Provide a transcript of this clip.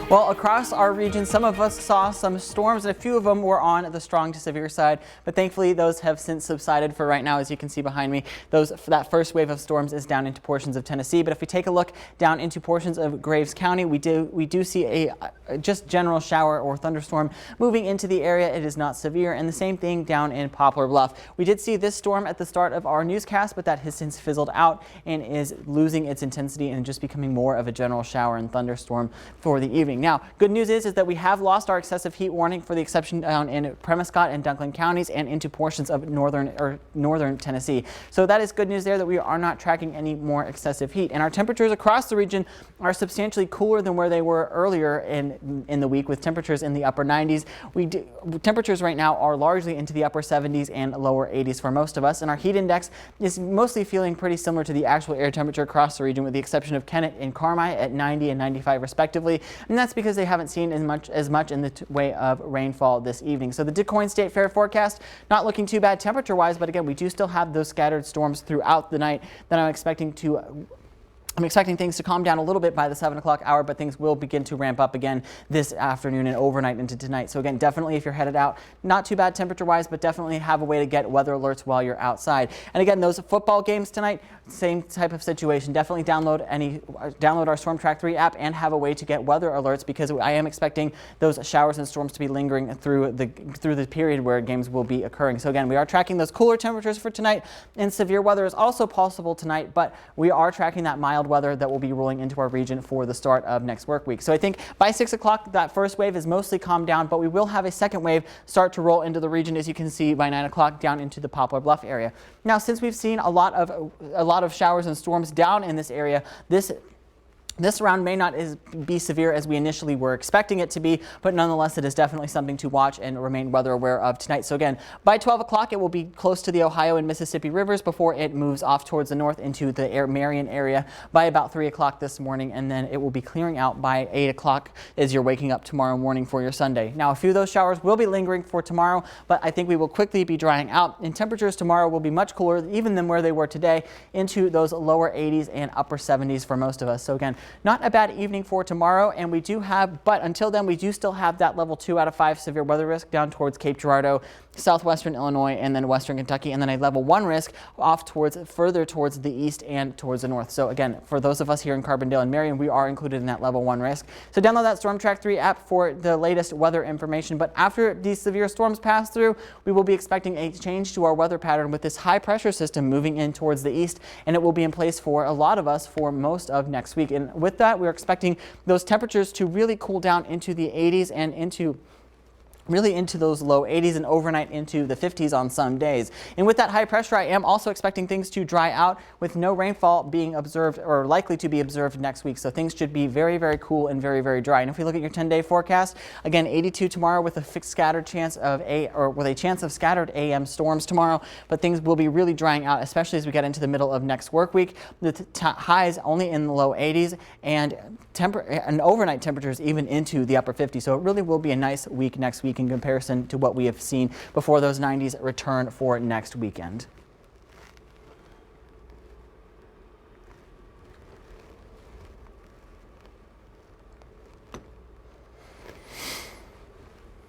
Well, across our region, some of us saw some storms, and a few of them were on the strong to severe side, but thankfully those have since subsided for right now. As you can see behind me, that first wave of storms is down into portions of Tennessee. But if we take a look down into portions of Graves County, we do see a just general shower or thunderstorm moving into the area. It is not severe, and the same thing down in Poplar Bluff. We did see this storm at the start of our newscast, but that has since fizzled out and is losing its intensity and just becoming more of a general shower and thunderstorm for the evening. Now, good news is that we have lost our excessive heat warning for the exception down in Premuscot and Dunklin counties and into portions of northern Tennessee. So that is good news there, that we are not tracking any more excessive heat. And our temperatures across the region are substantially cooler than where they were earlier in the week, with temperatures in the upper 90s. Temperatures right now are largely into the upper 70s and lower 80s for most of us, and our heat index is mostly feeling pretty similar to the actual air temperature across the region, with the exception of Kennett and Carmi at 90 and 95 respectively. And that's because they haven't seen as much in the way of rainfall this evening. So the DuQuoin State Fair forecast not looking too bad temperature wise, but again, we do still have those scattered storms throughout the night that I'm expecting things to calm down a little bit by the 7 o'clock hour, but things will begin to ramp up again this afternoon and overnight into tonight. So again, definitely if you're headed out, not too bad temperature wise, but definitely have a way to get weather alerts while you're outside. And again, those football games tonight, same type of situation. Definitely download our Storm Track 3 app and have a way to get weather alerts, because I am expecting those showers and storms to be lingering through the period where games will be occurring. So again, we are tracking those cooler temperatures for tonight, and severe weather is also possible tonight, but we are tracking that mild weather that will be rolling into our region for the start of next work week. So I think by 6 o'clock that first wave is mostly calmed down, but we will have a second wave start to roll into the region, as you can see by 9 o'clock down into the Poplar Bluff area. Now, since we've seen a lot of showers and storms down in this area, this round may not be severe as we initially were expecting it to be, but nonetheless, it is definitely something to watch and remain weather aware of tonight. So again, by 12 o'clock, it will be close to the Ohio and Mississippi rivers before it moves off towards the north into the Marion area by about 3 o'clock this morning, and then it will be clearing out by 8 o'clock as you're waking up tomorrow morning for your Sunday. Now, a few of those showers will be lingering for tomorrow, but I think we will quickly be drying out, and temperatures tomorrow will be much cooler even than where they were today, into those lower 80s and upper 70s for most of us. So again, not a bad evening for tomorrow, and but until then, we do still have that level 2 out of 5 severe weather risk down towards Cape Girardeau, southwestern Illinois, and then western Kentucky, and then a level 1 risk off further towards the east and towards the north. So again, for those of us here in Carbondale and Marion, we are included in that level 1 risk. So download that Storm Track 3 app for the latest weather information. But after these severe storms pass through, we will be expecting a change to our weather pattern with this high pressure system moving in towards the east, and it will be in place for a lot of us for most of next week. And with that, we're expecting those temperatures to really cool down into the 80s and into those low 80s and overnight into the 50s on some days. And with that high pressure, I am also expecting things to dry out, with no rainfall being observed or likely to be observed next week. So things should be very, very cool and very, very dry. And if we look at your 10-day forecast, again, 82 tomorrow with a fixed chance of scattered AM storms tomorrow, but things will be really drying out, especially as we get into the middle of next work week. The highs only in the low 80s and overnight temperatures even into the upper 50s. So it really will be a nice week next week in comparison to what we have seen before those 90s return for next weekend.